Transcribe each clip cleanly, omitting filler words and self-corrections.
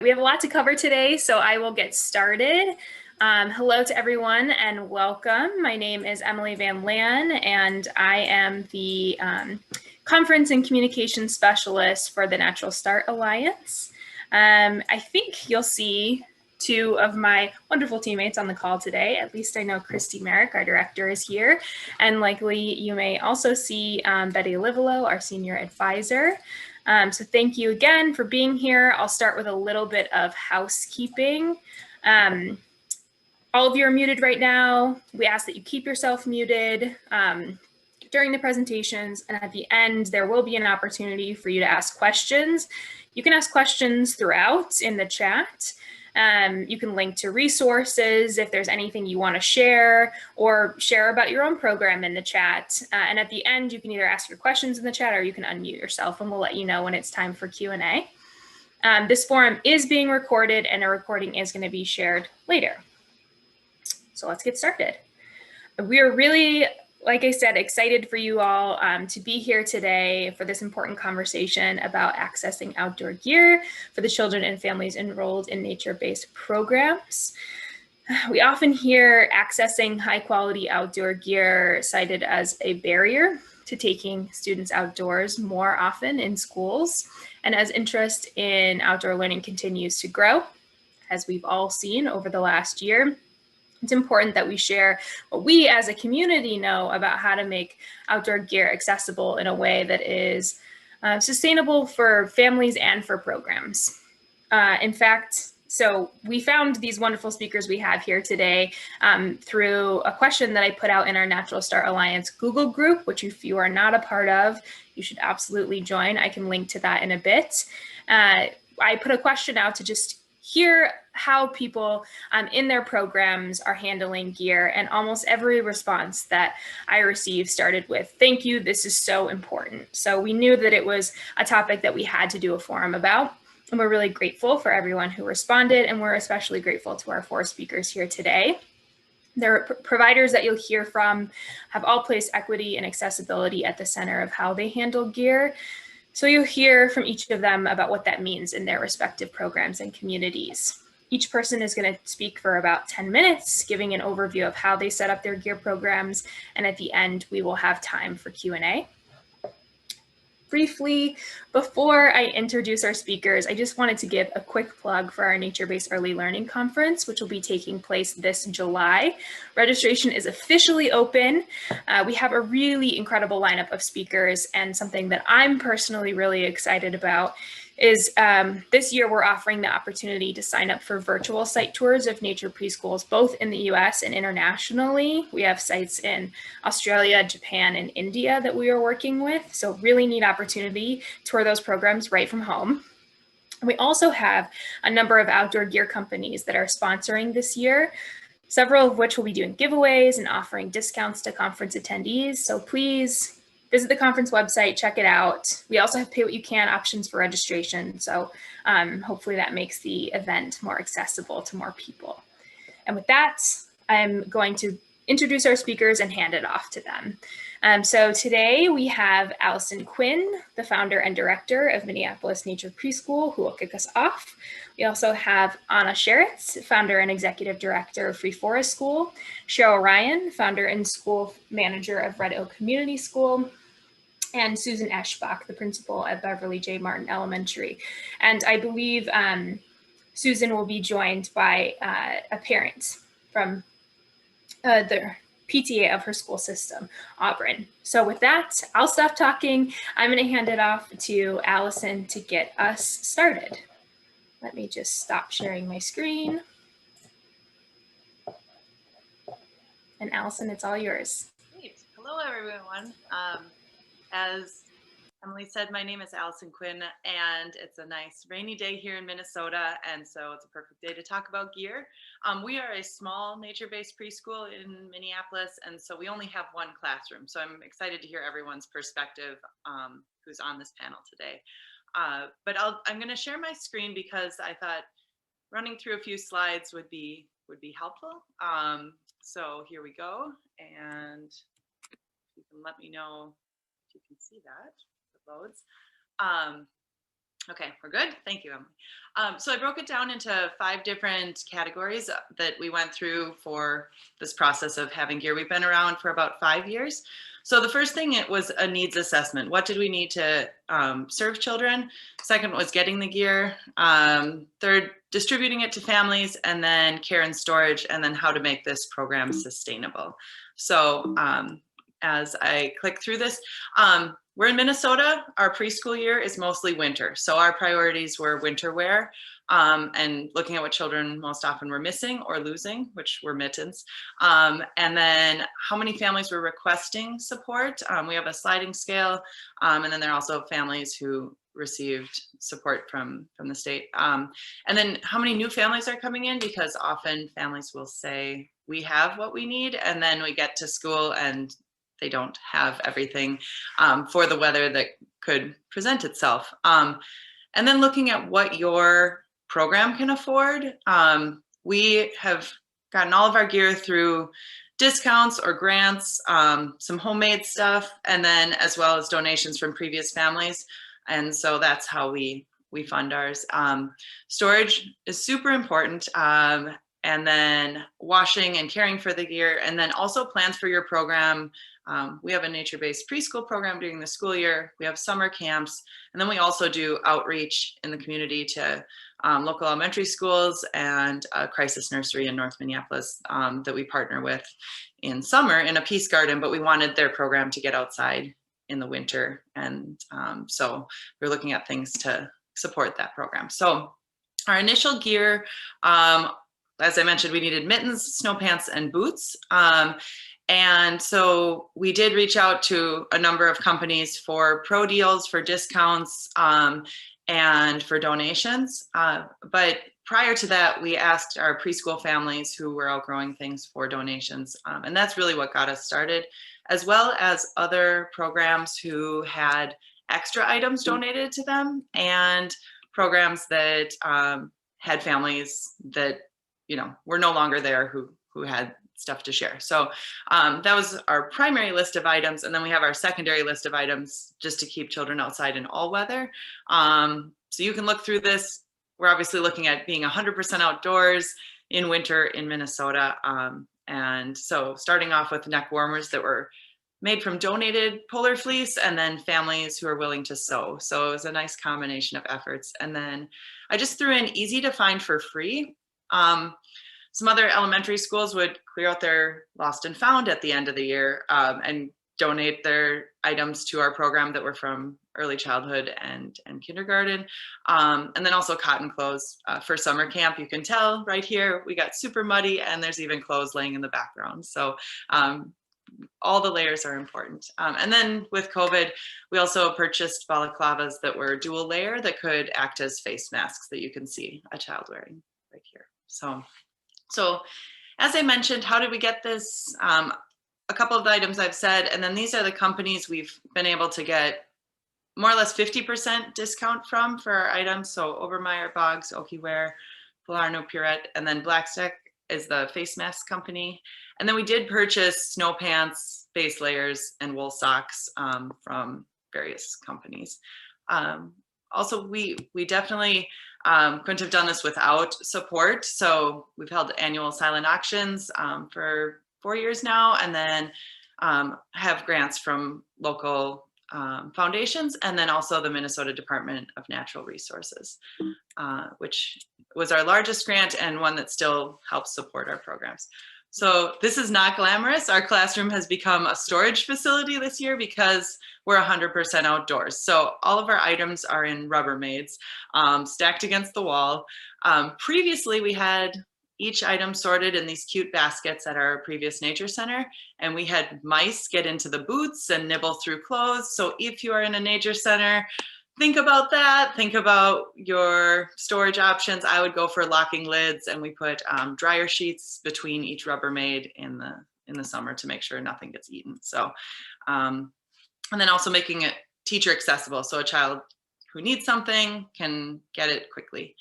We have a lot to cover today, so I will get started. Hello to everyone and welcome. My name is Emily Van Lan, and I am the Conference and Communication Specialist for the Natural Start Alliance. I think you'll see two of my wonderful teammates on the call today. At least I know Christy Merrick, our director, is here. And likely you may also see Betty Livelo, our senior advisor. So thank you again for being here. I'll start with a little bit of housekeeping. All of you are muted right now. We ask that you keep yourself muted during the presentations, and at the end, there will be an opportunity for you to ask questions. You can ask questions throughout in the chat. You can link to resources if there's anything you want to share, or share about your own program in the chat. And at the end, you can either ask your questions in the chat or you can unmute yourself, and we'll let you know when it's time for Q&A. This forum is being recorded, and a recording is going to be shared later. So let's get started. We are really, like I said, excited for you all to be here today for this important conversation about accessing outdoor gear for the children and families enrolled in nature-based programs. We often hear accessing high-quality outdoor gear cited as a barrier to taking students outdoors more often in schools. And as interest in outdoor learning continues to grow, as we've all seen over the last year, it's important that we share what we as a community know about how to make outdoor gear accessible in a way that is sustainable for families and for programs. In fact, so we found these wonderful speakers we have here today through a question that I put out in our Natural Start Alliance Google group, which if you are not a part of, you should absolutely join. I can link to that in a bit. I put a question out to just hear how people in their programs are handling gear, and almost every response that I received started with, "Thank you, this is so important." So we knew that it was a topic that we had to do a forum about, and we're really grateful for everyone who responded, and we're especially grateful to our 4 speakers here today. The providers that you'll hear from have all placed equity and accessibility at the center of how they handle gear. So you'll hear from each of them about what that means in their respective programs and communities. Each person is going to speak for about 10 minutes, giving an overview of how they set up their gear programs, and at the end, we will have time for Q&A. Briefly, before I introduce our speakers, I just wanted to give a quick plug for our Nature-Based Early Learning Conference, which will be taking place this July. Registration is officially open. We have a really incredible lineup of speakers, and something that I'm personally really excited about is this year we're offering the opportunity to sign up for virtual site tours of nature preschools, both in the US and internationally. We have sites in Australia, Japan, and India that we are working with. So really neat opportunity to tour those programs right from home. We also have a number of outdoor gear companies that are sponsoring this year, several of which will be doing giveaways and offering discounts to conference attendees. So please visit the conference website, check it out. We also have pay what you can options for registration. So hopefully that makes the event more accessible to more people. And with that, I'm going to introduce our speakers and hand it off to them. So today we have Allison Quinn, the founder and director of Minneapolis Nature Preschool, who will kick us off. We also have Anna Sheritz, founder and executive director of Free Forest School, Cheryl Ryan, founder and school manager of Red Oak Community School, and Susan Eschbach, the principal at Beverly J. Martin Elementary. And I believe Susan will be joined by a parent from the PTA of her school system, Auburn. So with that, I'll stop talking. I'm going to hand it off to Allison to get us started. Let me just stop sharing my screen. And Allison, it's all yours. Great. Hello, everyone. As Emily said, my name is Allison Quinn, and it's a nice rainy day here in Minnesota, and so it's a perfect day to talk about gear. We are a small nature-based preschool in Minneapolis, and so we only have 1 classroom. So I'm excited to hear everyone's perspective who's on this panel today. But I'm going to share my screen because I thought running through a few slides would be helpful. So here we go, and you can let me know if you can see that, if it loads. Okay, we're good. Thank you, Emily. So I broke it down into 5 different categories that we went through for this process of having gear. We've been around for about 5 years. So the first thing, it was a needs assessment. What did we need to serve children? Second was getting the gear. Third, distributing it to families, and then care and storage, and then how to make this program sustainable. So as I click through this, we're in Minnesota. Our preschool year is mostly winter. So our priorities were winter wear and looking at what children most often were missing or losing, which were mittens. And then how many families were requesting support. We have a sliding scale. And then there are also families who received support from the state. And then how many new families are coming in, because often families will say, we have what we need. And then we get to school and they don't have everything for the weather that could present itself. And then looking at what your program can afford. We have gotten all of our gear through discounts or grants, some homemade stuff, and then as well as donations from previous families. And so that's how we fund ours. Storage is super important. And then washing and caring for the gear, and then also plans for your program. We have a nature-based preschool program during the school year. We have summer camps, and then we also do outreach in the community to local elementary schools and a crisis nursery in North Minneapolis that we partner with in summer in a peace garden, but we wanted their program to get outside in the winter. And so we're looking at things to support that program. So our initial gear, as I mentioned, we needed mittens, snow pants, and boots. And so we did reach out to a number of companies for pro deals, for discounts, and for donations. But prior to that, we asked our preschool families who were outgrowing things for donations. And that's really what got us started, as well as other programs who had extra items donated to them, and programs that had families that were no longer there who had stuff to share. So that was our primary list of items. And then we have our secondary list of items just to keep children outside in all weather. So you can look through this. We're obviously looking at being 100% outdoors in winter in Minnesota. And so starting off with neck warmers that were made from donated polar fleece, and then families who are willing to sew. So it was a nice combination of efforts. And then I just threw in easy to find for free. Some other elementary schools would clear out their lost and found at the end of the year and donate their items to our program that were from early childhood and kindergarten. And then also cotton clothes for summer camp. You can tell right here, we got super muddy, and there's even clothes laying in the background. So all the layers are important. And then with COVID, we also purchased balaclavas that were dual layer that could act as face masks that you can see a child wearing right here. So as I mentioned, how did we get this? A couple of the items I've said, and then these are the companies we've been able to get more or less 50% discount from for our items. So Obermeyer, Boggs, Okiware, Polarno, Purette, and then Blackstick is the face mask company. And then we did purchase snow pants, base layers, and wool socks from various companies. Also, we definitely couldn't have done this without support. So we've held annual silent auctions for 4 years now, and then have grants from local foundations, and then also the Minnesota Department of Natural Resources, which was our largest grant and one that still helps support our programs. So this is not glamorous. Our classroom has become a storage facility this year because we're 100% outdoors. So all of our items are in Rubbermaids, stacked against the wall. Previously, we had each item sorted in these cute baskets at our previous nature center, and we had mice get into the boots and nibble through clothes. So if you are in a nature center, think about that. Think about your storage options. I would go for locking lids, and we put dryer sheets between each Rubbermaid in the summer to make sure nothing gets eaten. So, and then also making it teacher accessible, so a child who needs something can get it quickly.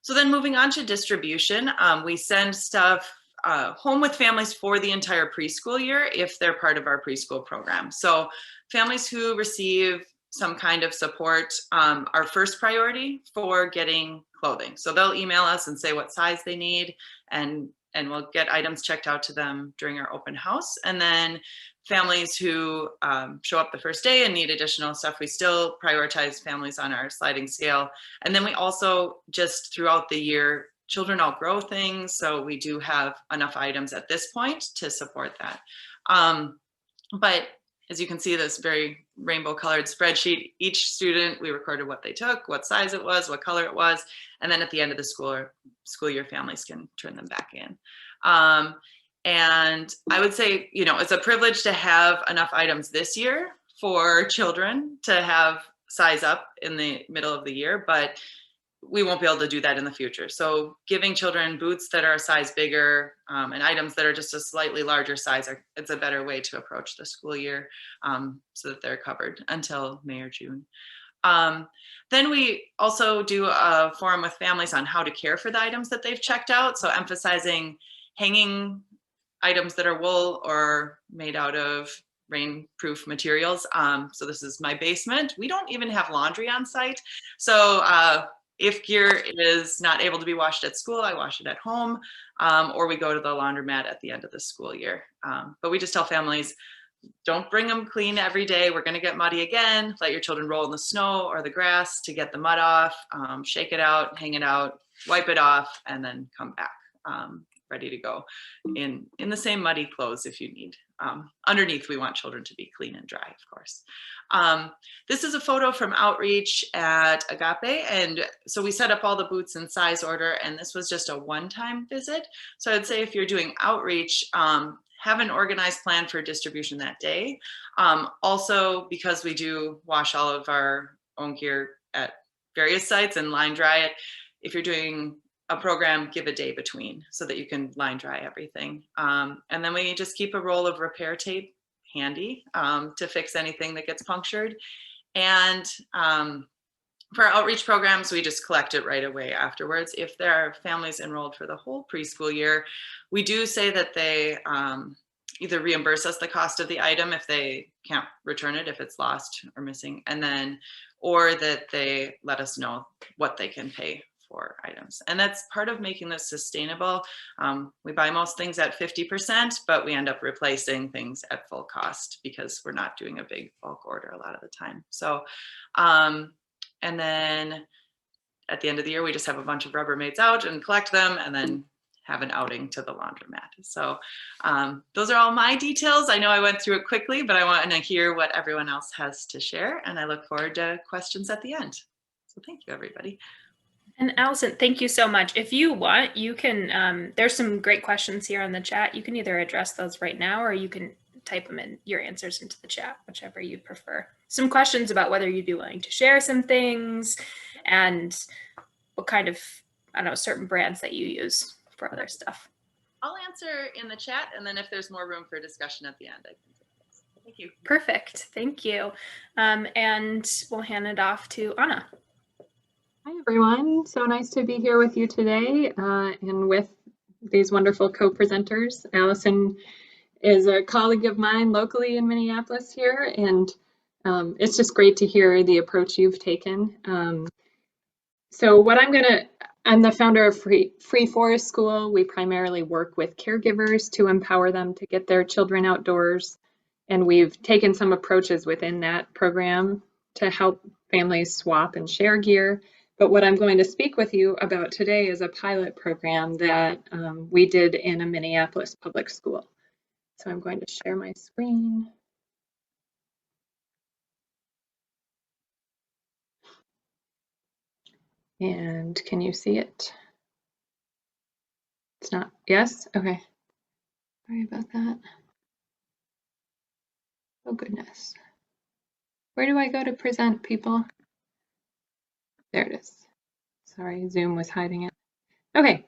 So then moving on to distribution, we send stuff home with families for the entire preschool year if they're part of our preschool program. So families who receive some kind of support our first priority for getting clothing. So they'll email us and say what size they need, and we'll get items checked out to them during our open house. And then families who show up the first day and need additional stuff, we still prioritize families on our sliding scale. And then we also, just throughout the year, children outgrow things, so we do have enough items at this point to support that. But as you can see, this very rainbow colored spreadsheet, each student, we recorded what they took, what size it was, what color it was, and then at the end of the school year, families can turn them back in. And I would say, you know, it's a privilege to have enough items this year for children to have size up in the middle of the year, but we won't be able to do that in the future. So giving children boots that are a size bigger and items that are just a slightly larger size, it's a better way to approach the school year so that they're covered until May or June. Then we also do a forum with families on how to care for the items that they've checked out. So emphasizing hanging items that are wool or made out of rain-proof materials. So this is my basement. We don't even have laundry on site. So if gear is not able to be washed at school, I wash it at home, or we go to the laundromat at the end of the school year. But we just tell families, don't bring them clean every day. We're gonna get muddy again. Let your children roll in the snow or the grass to get the mud off, shake it out, hang it out, wipe it off, and then come back ready to go in the same muddy clothes if you need. Underneath, we want children to be clean and dry, of course. This is a photo from outreach at Agape. And so we set up all the boots in size order, and this was just a one-time visit. So I'd say if you're doing outreach, have an organized plan for distribution that day. Also, because we do wash all of our own gear at various sites and line dry it, if you're doing a program, give a day between so that you can line dry everything. And then we just keep a roll of repair tape handy to fix anything that gets punctured. And for our outreach programs, we just collect it right away afterwards. If there are families enrolled for the whole preschool year, we do say that they either reimburse us the cost of the item if they can't return it, if it's lost or missing, and then, or that they let us know what they can pay for items. And that's part of making this sustainable. We buy most things at 50%, but we end up replacing things at full cost because we're not doing a big bulk order a lot of the time. So, and then at the end of the year, we just have a bunch of Rubbermaids out and collect them and then have an outing to the laundromat. So those are all my details. I know I went through it quickly, but I want to hear what everyone else has to share. And I look forward to questions at the end. So thank you, everybody. And Allison, thank you so much. If you want, you can, there's some great questions here on the chat. You can either address those right now, or you can type them in, your answers into the chat, whichever you prefer. Some questions about whether you'd be willing to share some things and what kind of, I don't know, certain brands that you use for other stuff. I'll answer in the chat, and then if there's more room for discussion at the end, I can take this. Thank you. Perfect, thank you. And we'll hand it off to Anna. Hi, everyone. So nice to be here with you today and with these wonderful co-presenters. Allison is a colleague of mine locally in Minneapolis here, and it's just great to hear the approach you've taken. So what I'm the founder of Free Forest School. We primarily work with caregivers to empower them to get their children outdoors. And we've taken some approaches within that program to help families swap and share gear. But what I'm going to speak with you about today is a pilot program that we did in a Minneapolis public school. So I'm going to share my screen. And can you see it? It's not, yes? Okay. Sorry about that. Oh goodness. Where do I go to present, people? There it is. Sorry, Zoom was hiding it. Okay.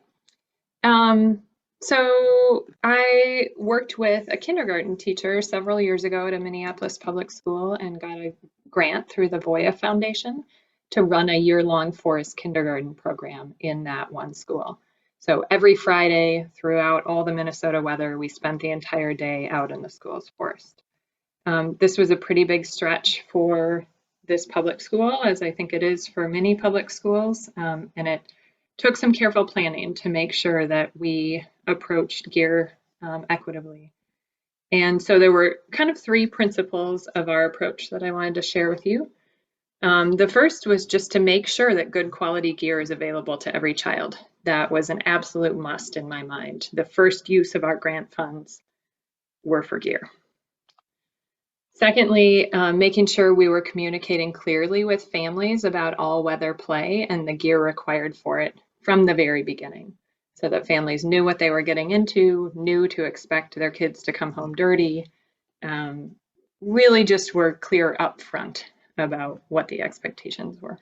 So I worked with a kindergarten teacher several years ago at a Minneapolis public school and got a grant through the Voya Foundation to run a year-long forest kindergarten program in that one school. So every Friday throughout all the Minnesota weather, we spent the entire day out in the school's forest. This was a pretty big stretch for this public school, as I think it is for many public schools, and it took some careful planning to make sure that we approached gear equitably. And so there were kind of three principles of our approach that I wanted to share with you. The first was just to make sure that good quality gear is available to every child. That was an absolute must in my mind. The first use of our grant funds were for gear. Secondly, making sure we were communicating clearly with families about all weather play and the gear required for it from the very beginning, so that families knew what they were getting into, knew to expect their kids to come home dirty, really just were clear up front about what the expectations were.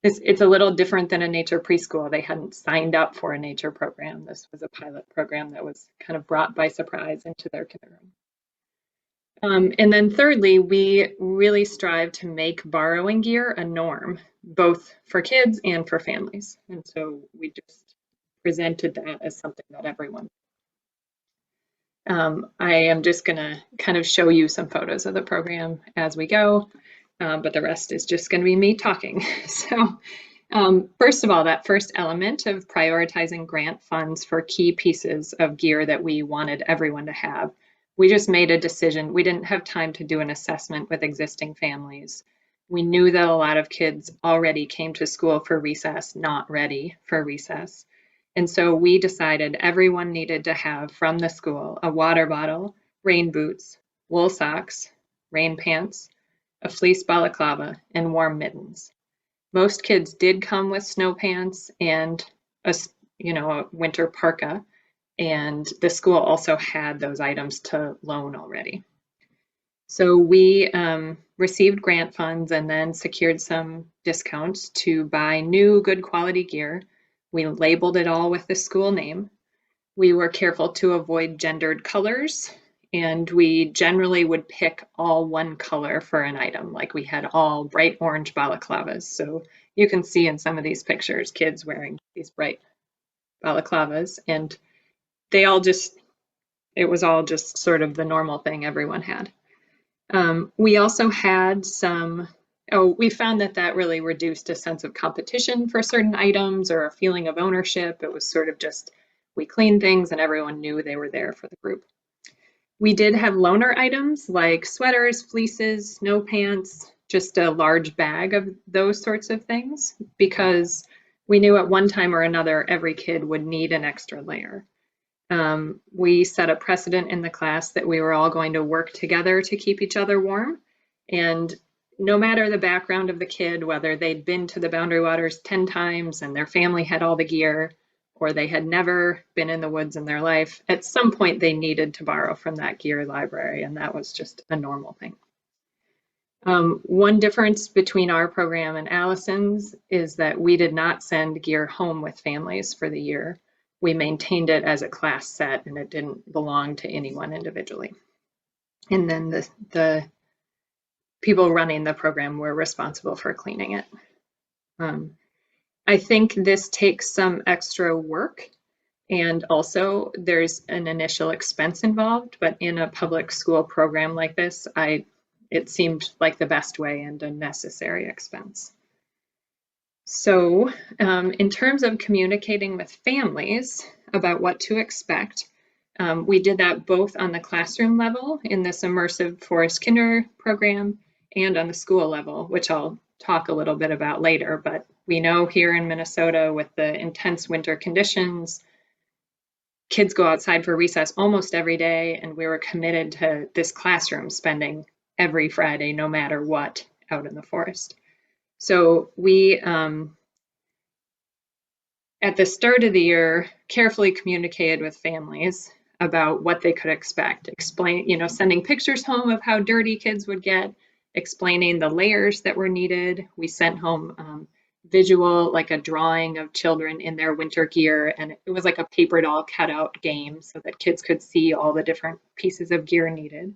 It's a little different than a nature preschool. They hadn't signed up for a nature program. This was a pilot program that was kind of brought by surprise into their kindergarten. And then thirdly, we really strive to make borrowing gear a norm, both for kids and for families. And so we just presented that as something that everyone. I am just going to kind of show you some photos of the program as we go, but the rest is just going to be me talking. So first of all, that first element of prioritizing grant funds for key pieces of gear that we wanted everyone to have. We just made a decision. We didn't have time to do an assessment with existing families. We knew that a lot of kids already came to school for recess, not ready for recess. And so we decided everyone needed to have from the school a water bottle, rain boots, wool socks, rain pants, a fleece balaclava, and warm mittens. Most kids did come with snow pants and a winter parka. And the school also had those items to loan already. So we received grant funds and then secured some discounts to buy new good quality gear. We labeled it all with the school name. We were careful to avoid gendered colors, and we generally would pick all one color for an item, like we had all bright orange balaclavas. So you can see in some of these pictures, kids wearing these bright balaclavas, and it was all just sort of the normal thing everyone had. We also had we found that really reduced a sense of competition for certain items or a feeling of ownership. It was sort of just, we cleaned things and everyone knew they were there for the group. We did have loaner items like sweaters, fleeces, snow pants, just a large bag of those sorts of things, because we knew at one time or another, every kid would need an extra layer. We set a precedent in the class that we were all going to work together to keep each other warm. And no matter the background of the kid, whether they'd been to the Boundary Waters 10 times and their family had all the gear, or they had never been in the woods in their life, at some point they needed to borrow from that gear library, and that was just a normal thing. One difference between our program and Allison's is that we did not send gear home with families for the year. We maintained it as a class set, and it didn't belong to anyone individually. And then the people running the program were responsible for cleaning it. I think this takes some extra work, and also there's an initial expense involved, but in a public school program like this, it seemed like the best way and a necessary expense. So in terms of communicating with families about what to expect, we did that both on the classroom level in this immersive forest kinder program and on the school level, which I'll talk a little bit about later. But we know here in Minnesota with the intense winter conditions, kids go outside for recess almost every day, and we were committed to this classroom spending every Friday, no matter what, out in the forest. So we, at the start of the year, carefully communicated with families about what they could expect, sending pictures home of how dirty kids would get, explaining the layers that were needed. We sent home visual, like a drawing of children in their winter gear, and it was like a paper doll cutout game so that kids could see all the different pieces of gear needed.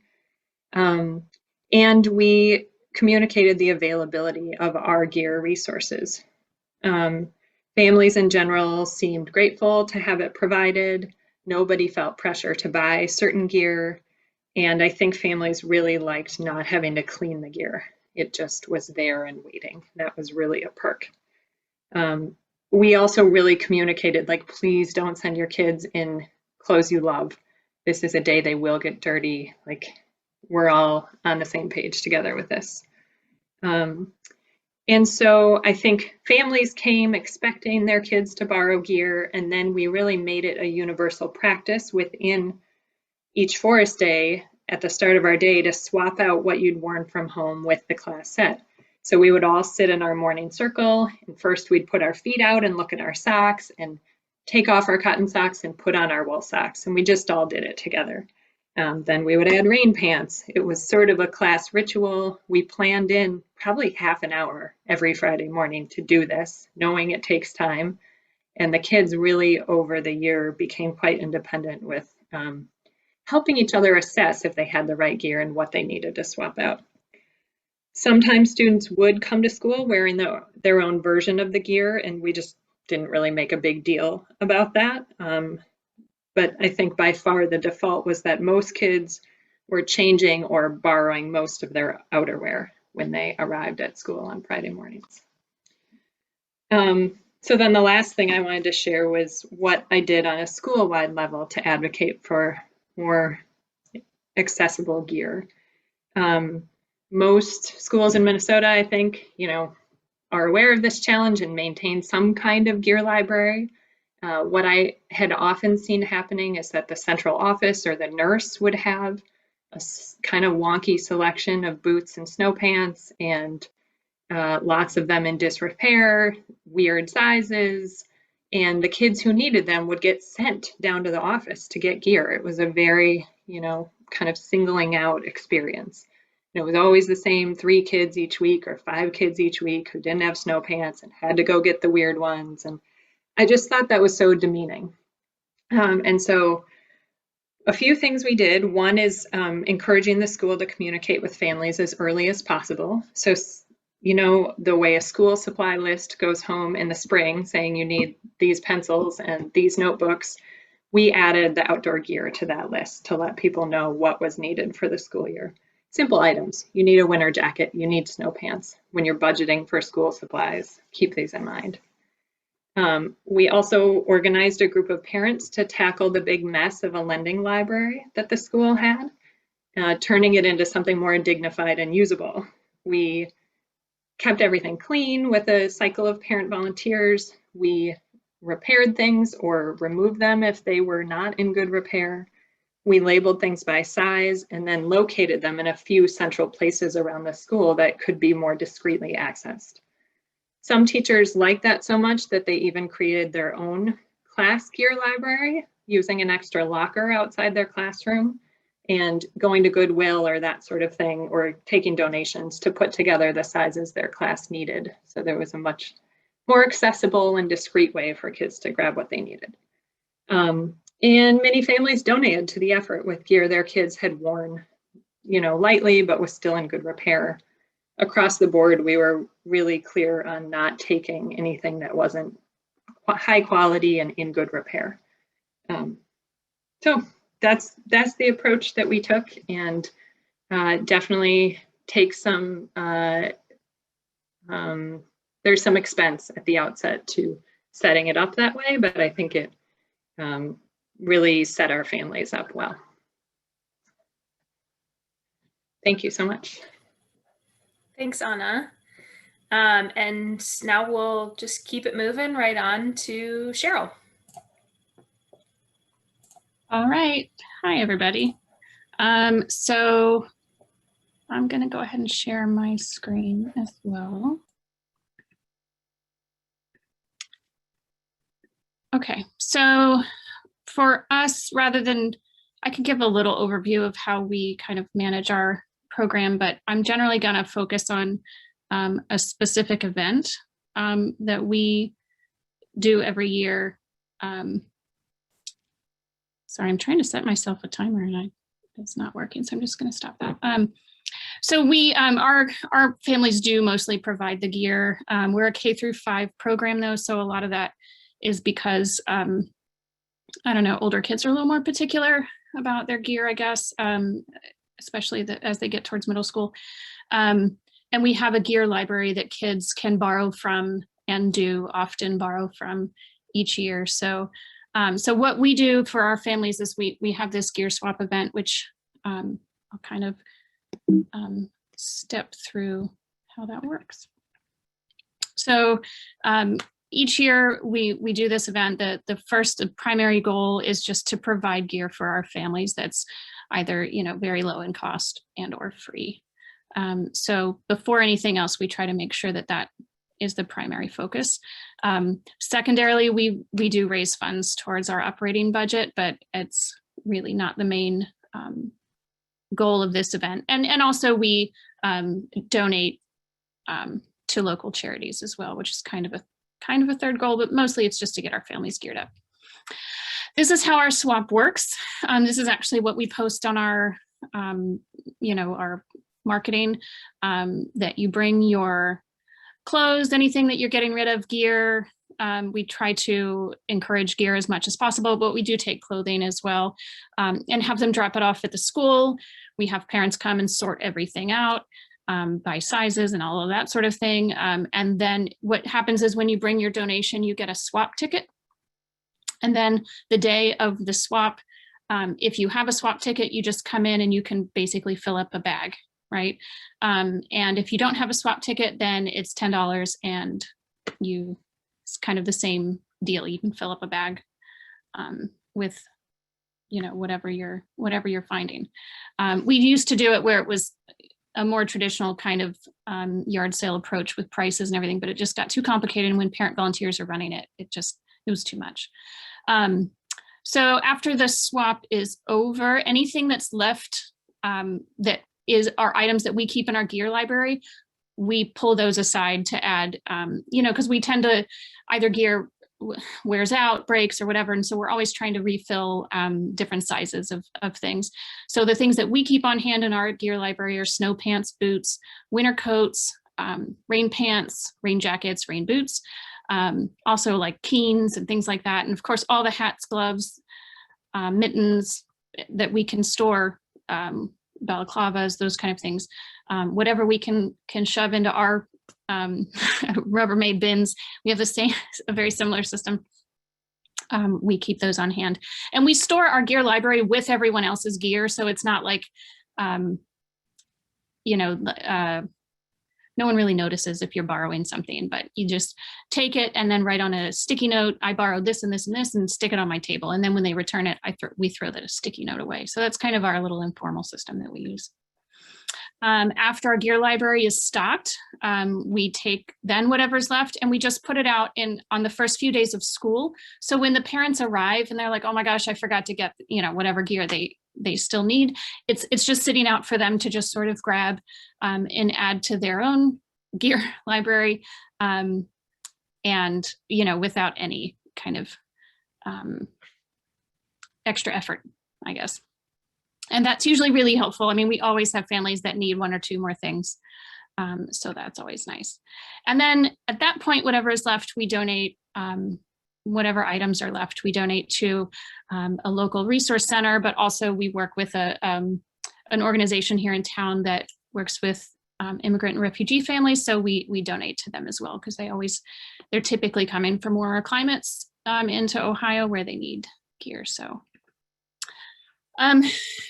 And we communicated the availability of our gear resources. Families in general seemed grateful to have it provided. Nobody felt pressure to buy certain gear. And I think families really liked not having to clean the gear. It just was there and waiting. That was really a perk. We also really communicated, like, please don't send your kids in clothes you love. This is a day they will get dirty. Like, we're all on the same page together with this. And so I think families came expecting their kids to borrow gear, and then we really made it a universal practice within each forest day at the start of our day to swap out what you'd worn from home with the class set. So we would all sit in our morning circle, and first we'd put our feet out and look at our socks and take off our cotton socks and put on our wool socks, and we just all did it together. Then we would add rain pants. It was sort of a class ritual. We planned in probably half an hour every Friday morning to do this, knowing it takes time. And the kids really over the year became quite independent with helping each other assess if they had the right gear and what they needed to swap out. Sometimes students would come to school wearing their own version of the gear, and we just didn't really make a big deal about that. But I think by far the default was that most kids were changing or borrowing most of their outerwear when they arrived at school on Friday mornings. So then the last thing I wanted to share was what I did on a school-wide level to advocate for more accessible gear. Most schools in Minnesota, I think, are aware of this challenge and maintain some kind of gear library. What I had often seen happening is that the central office or the nurse would have a kind of wonky selection of boots and snow pants, and lots of them in disrepair, weird sizes, and the kids who needed them would get sent down to the office to get gear. It was a very, kind of singling out experience. And it was always the same 3 kids each week or 5 kids each week who didn't have snow pants and had to go get the weird ones. And I just thought that was so demeaning. And so a few things we did. One is encouraging the school to communicate with families as early as possible. So, the way a school supply list goes home in the spring saying you need these pencils and these notebooks, we added the outdoor gear to that list to let people know what was needed for the school year. Simple items. You need a winter jacket. You need snow pants. When you're budgeting for school supplies, keep these in mind. We also organized a group of parents to tackle the big mess of a lending library that the school had, turning it into something more dignified and usable. We kept everything clean with a cycle of parent volunteers. We repaired things or removed them if they were not in good repair. We labeled things by size and then located them in a few central places around the school that could be more discreetly accessed. Some teachers liked that so much that they even created their own class gear library using an extra locker outside their classroom and going to Goodwill or that sort of thing, or taking donations to put together the sizes their class needed. So there was a much more accessible and discreet way for kids to grab what they needed. And many families donated to the effort with gear their kids had worn, lightly, but was still in good repair. Across the board, we were really clear on not taking anything that wasn't high quality and in good repair. So that's the approach that we took, and definitely takes some, there's some expense at the outset to setting it up that way, but I think it really set our families up well. Thank you so much. Thanks, Anna. And now we'll just keep it moving right on to Cheryl. All right. Hi, everybody. So I'm going to go ahead and share my screen as well. Okay, so for us, I could give a little overview of how we kind of manage our program, but I'm generally going to focus on a specific event that we do every year. Sorry, I'm trying to set myself a timer and it's not working, so I'm just going to stop that. So we, our families do mostly provide the gear. We're a K-5 program though, so a lot of that is because, I don't know, older kids are a little more particular about their gear, I guess, especially as they get towards middle school. And And we have a gear library that kids can borrow from and do often borrow from each year. So, so what we do for our families is we have this gear swap event, which I'll kind of step through how that works. So each year we do this event. The first primary goal is just to provide gear for our families that's either, you know, very low in cost and or free. So before anything else, we try to make sure that that is the primary focus. Secondarily, we do raise funds towards our operating budget, but it's really not the main goal of this event. And also we donate to local charities as well, which is kind of a third goal, but mostly it's just to get our families geared up. This is how our swap works. This is actually what we post on our, you know, our marketing, that you bring your clothes, anything that you're getting rid of, gear. We try to encourage gear as much as possible, but we do take clothing as well, and have them drop it off at the school. We have parents come and sort everything out by sizes and all of that sort of thing. And then what happens is when you bring your donation, you get a swap ticket. And then the day of the swap, if you have a swap ticket, you just come in and you can basically fill up a bag, right? And if you don't have a swap ticket, then it's $10 and it's kind of the same deal. You can fill up a bag with, you know, whatever you're finding. We used to do it where it was a more traditional kind of yard sale approach with prices and everything, but it just got too complicated. And when parent volunteers are running it, it was too much. So after the swap is over, anything that's left that is our items that we keep in our gear library, we pull those aside to add, you know, because we tend to either gear wears out, breaks or whatever. And so we're always trying to refill different sizes of things. So the things that we keep on hand in our gear library are snow pants, boots, winter coats, rain pants, rain jackets, rain boots, also like keens and things like that. And of course, all the hats, gloves, mittens that we can store, balaclavas, those kind of things, whatever we can shove into our Rubbermaid bins. We have a very similar system. We keep those on hand, and we store our gear library with everyone else's gear. So it's not like, you know, no one really notices if you're borrowing something, but you just take it and then write on a sticky note, I borrowed this and this and this, and stick it on my table. And then when they return it, we throw that sticky note away. So that's kind of our little informal system that we use. After our gear library is stocked, we take then whatever's left and we just put it out on the first few days of school. So when the parents arrive and they're like, oh my gosh, I forgot to get, you know, whatever gear they still need, it's just sitting out for them to just sort of grab and add to their own gear library, and, you know, without any kind of extra effort, I guess. And that's usually really helpful. I mean, we always have families that need one or two more things. So that's always nice. And then at that point, whatever is left, we donate, whatever items are left, we donate to a local resource center, but also we work with an organization here in town that works with immigrant and refugee families. So we donate to them as well, because they're typically coming from warmer climates into Ohio where they need gear. So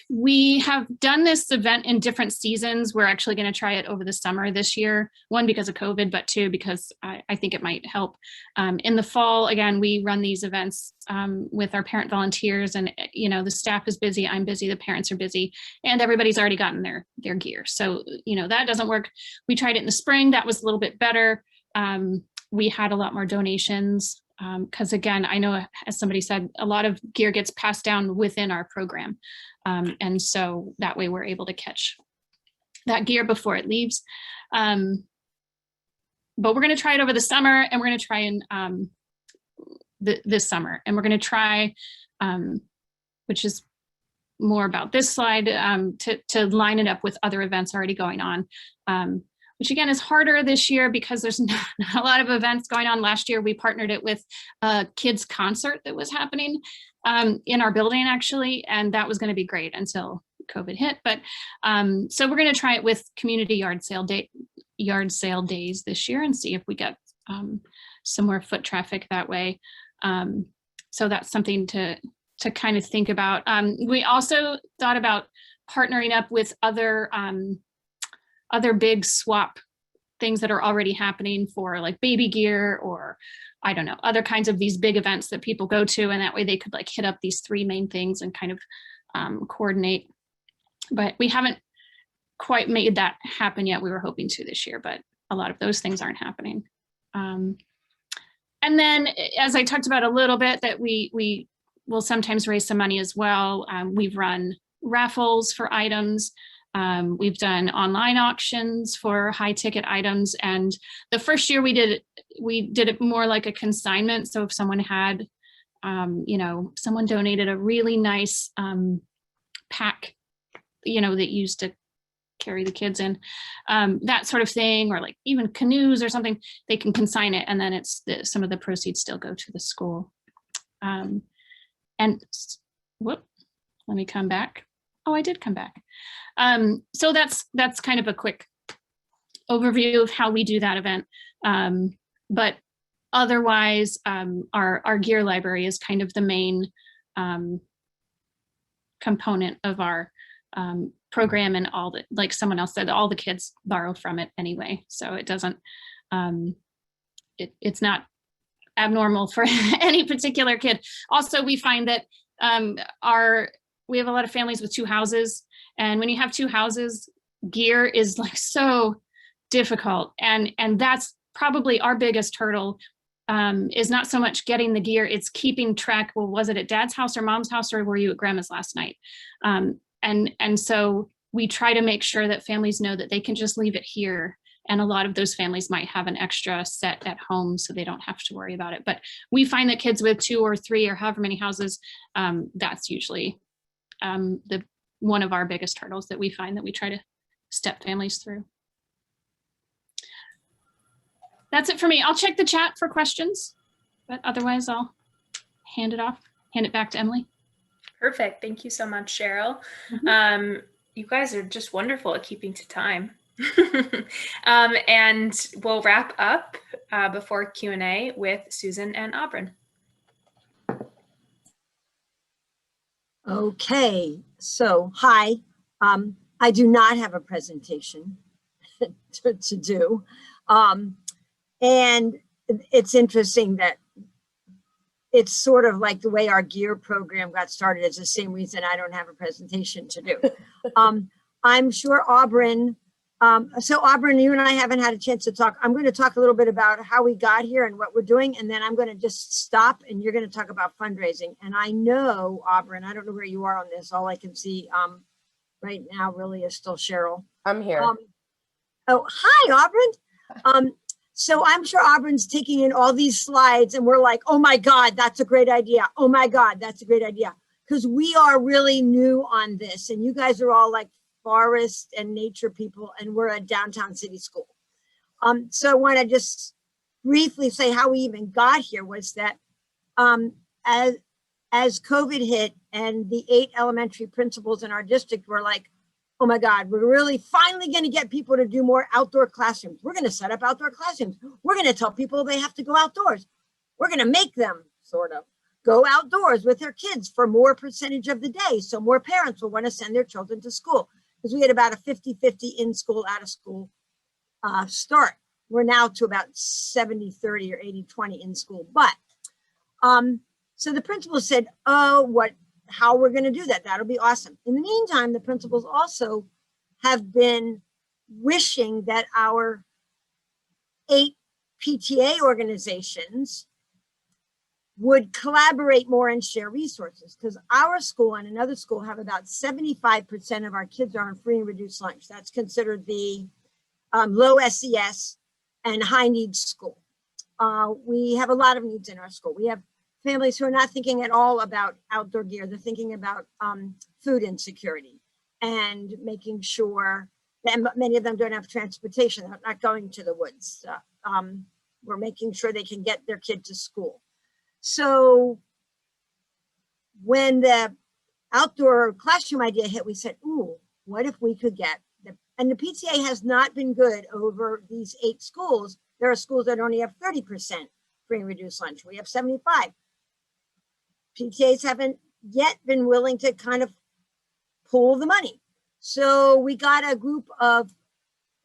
we have done this event in different seasons. We're actually going to try it over the summer this year, one, because of COVID, but two, because I think it might help. In the fall, again, we run these events with our parent volunteers, and, you know, the staff is busy, I'm busy, the parents are busy, and everybody's already gotten their gear. So, you know, that doesn't work. We tried it in the spring. That was a little bit better. We had a lot more donations. Because again, I know, as somebody said, a lot of gear gets passed down within our program. And so that way we're able to catch that gear before it leaves. But we're going to try it over the summer, and we're going to try in this summer. And we're going to try, which is more about this slide, to line it up with other events already going on. Which again is harder this year because there's not a lot of events going on. Last year, we partnered it with a kids concert that was happening in our building, actually, and that was going to be great until COVID hit. But so we're going to try it with community yard sale yard sale days this year and see if we get some more foot traffic that way. So that's something to kind of think about. We also thought about partnering up with other big swap things that are already happening for like baby gear, or I don't know, other kinds of these big events that people go to, and that way they could like hit up these three main things and kind of coordinate. But we haven't quite made that happen yet. We were hoping to this year, but a lot of those things aren't happening. And then, as I talked about a little bit, that we will sometimes raise some money as well. We've run raffles for items. We've done online auctions for high ticket items. And the first year we did it more like a consignment. So if someone had, someone donated a really nice pack, that used to carry the kids in, that sort of thing, or like even canoes or something, they can consign it, and then some of the proceeds still go to the school. And let me come back. Oh, I did come back. So that's kind of a quick overview of how we do that event. But otherwise, our gear library is kind of the main component of our program, and all that, like someone else said, all the kids borrow from it anyway. So it doesn't, it's not abnormal for any particular kid. Also, we find that we have a lot of families with two houses, and when you have two houses, gear is like so difficult, and that's probably our biggest hurdle, is not so much getting the gear, it's keeping track. Well, was it at dad's house or mom's house, or were you at grandma's last night? And so we try to make sure that families know that they can just leave it here. And a lot of those families might have an extra set at home, so they don't have to worry about it. But we find that kids with 2 or 3 or however many houses, that's usually one of our biggest hurdles that we find that we try to step families through. That's it for me. I'll check the chat for questions, but otherwise I'll hand it back to Emily. Perfect. Thank you so much, Cheryl. You guys are just wonderful at keeping to time. And we'll wrap up before Q&A with Susan and Aubryn. Okay, so hi. I do not have a presentation to do. And it's interesting that it's sort of like the way our gear program got started is the same reason I don't have a presentation to do. I'm sure Aubryn, so Aubryn, you and I haven't had a chance to talk. I'm going to talk a little bit about how we got here and what we're doing, and then I'm going to just stop and you're going to talk about fundraising. And I know, Aubryn, I don't know where you are on this. All I can see right now really is still Cheryl. I'm here. Oh, hi, Aubryn. So I'm sure Aubryn's taking in all these slides and we're like, oh my God, that's a great idea. Oh my God, that's a great idea. Because we are really new on this, and you guys are all like forest and nature people, and we're a downtown city school. So I want to just briefly say how we even got here was that as COVID hit and the 8 elementary principals in our district were like, oh my God, we're really finally going to get people to do more outdoor classrooms. We're going to set up outdoor classrooms. We're going to tell people they have to go outdoors. We're going to make them sort of go outdoors with their kids for more percentage of the day. So more parents will want to send their children to school, because we had about a 50-50 in school, out of school start. We're now to about 70-30 or 80-20 in school. But so the principal said, oh, how we're going to do that. That'll be awesome. In the meantime, the principals also have been wishing that our 8 PTA organizations would collaborate more and share resources, because our school and another school have about 75% of our kids are on free and reduced lunch. That's considered the low SES and high needs school. We have a lot of needs in our school. We have families who are not thinking at all about outdoor gear. They're thinking about food insecurity and making sure that many of them don't have transportation. They're not going to the woods. We're making sure they can get their kid to school. So when the outdoor classroom idea hit, we said, ooh, what if we could get the And the PTA has not been good over these 8 schools. There are schools that only have 30% free and reduced lunch. We have 75. PTAs haven't yet been willing to kind of pool the money. So we got a group of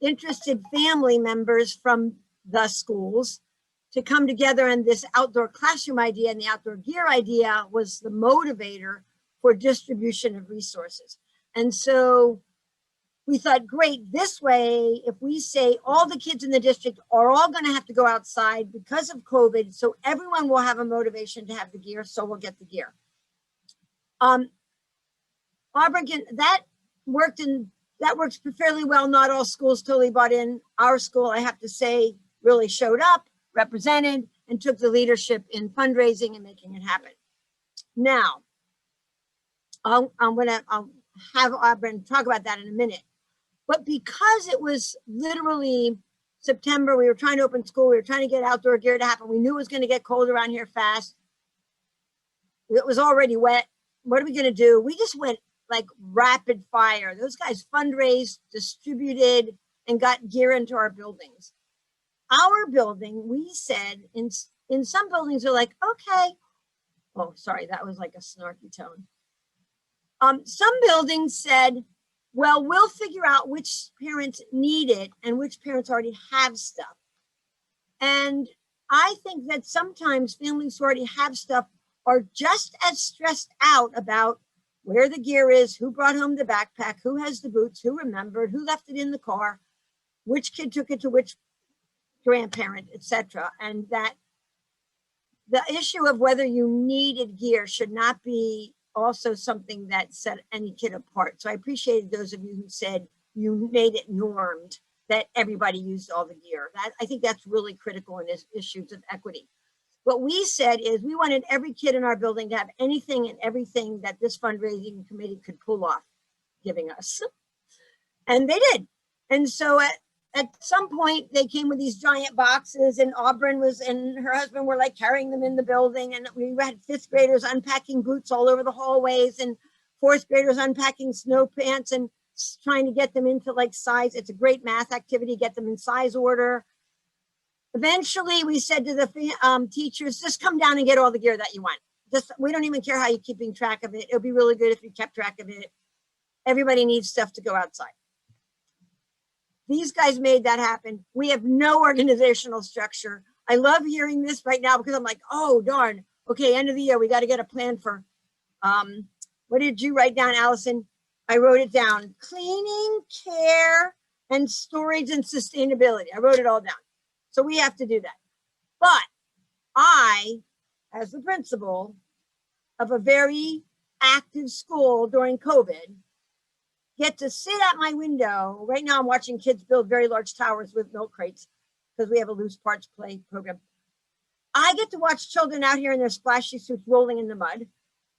interested family members from the schools to come together, and this outdoor classroom idea and the outdoor gear idea was the motivator for distribution of resources. And so we thought, great, this way, if we say all the kids in the district are all going to have to go outside because of COVID, so everyone will have a motivation to have the gear, so we'll get the gear. Auburn, that works fairly well. Not all schools totally bought in. Our school, I have to say, really showed up, represented, and took the leadership in fundraising and making it happen. Now, I'll have Auburn talk about that in a minute. But because it was literally September, we were trying to open school, we were trying to get outdoor gear to happen. We knew it was going to get cold around here fast. It was already wet. What are we going to do? We just went like rapid fire. Those guys fundraised, distributed, and got gear into our buildings. Our building, we said, in some buildings are like, okay. Oh, sorry, that was like a snarky tone. Some buildings said, well, we'll figure out which parents need it and which parents already have stuff. And I think that sometimes families who already have stuff are just as stressed out about where the gear is, who brought home the backpack, who has the boots, who remembered, who left it in the car, which kid took it to which grandparent, etc. And that the issue of whether you needed gear should not be also something that set any kid apart. So I appreciated those of you who said you made it normed that everybody used all the gear. I think that's really critical in issues of equity. What we said is we wanted every kid in our building to have anything and everything that this fundraising committee could pull off giving us. And they did. And so at some point they came with these giant boxes, and Auburn and her husband were like carrying them in the building. And we had 5th graders unpacking boots all over the hallways, and 4th graders unpacking snow pants and trying to get them into like size. It's a great math activity, get them in size order. Eventually we said to the teachers, just come down and get all the gear that you want. We don't even care how you're keeping track of it. It'll be really good if you kept track of it. Everybody needs stuff to go outside. These guys made that happen. We have no organizational structure. I love hearing this right now because I'm like, oh, darn. Okay, end of the year, we got to get a plan for, what did you write down, Allison? I wrote it down. Cleaning, care, and storage and sustainability. I wrote it all down. So we have to do that. But I, as the principal of a very active school during COVID, get to sit at my window. Right now I'm watching kids build very large towers with milk crates because we have a loose parts play program. I get to watch children out here in their splashy suits rolling in the mud,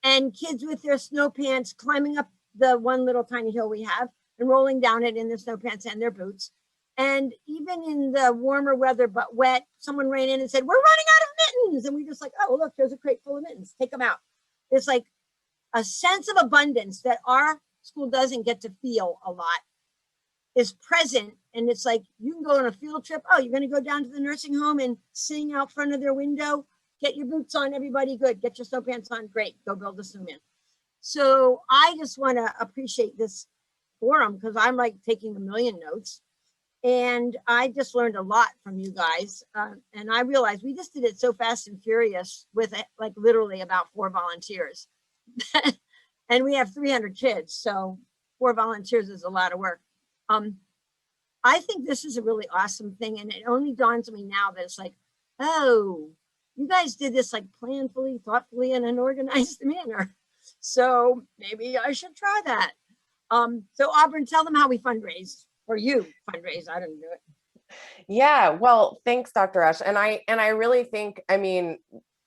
and kids with their snow pants climbing up the one little tiny hill we have and rolling down it in their snow pants and their boots. And even in the warmer weather but wet, someone ran in and said, we're running out of mittens. And we just like, oh, look, there's a crate full of mittens. Take them out. It's like a sense of abundance that our school doesn't get to feel a lot is present. And it's like, you can go on a field trip. Oh, you're going to go down to the nursing home and sing out front of their window. Get your boots on, everybody. Good. Get your snow pants on. Great. Go build a snowman. So I just want to appreciate this forum because I'm like taking a million notes. And I just learned a lot from you guys. And I realized we just did it so fast and furious with like literally about 4 volunteers. And we have 300 kids. So 4 volunteers is a lot of work. I think this is a really awesome thing. And it only dawns on me now that it's like, oh, you guys did this like planfully, thoughtfully, in an organized manner. So maybe I should try that. So Auburn, tell them how we fundraise. Or you fundraise, I didn't do it. Yeah, well, thanks, Dr. Esch. And I really think, I mean,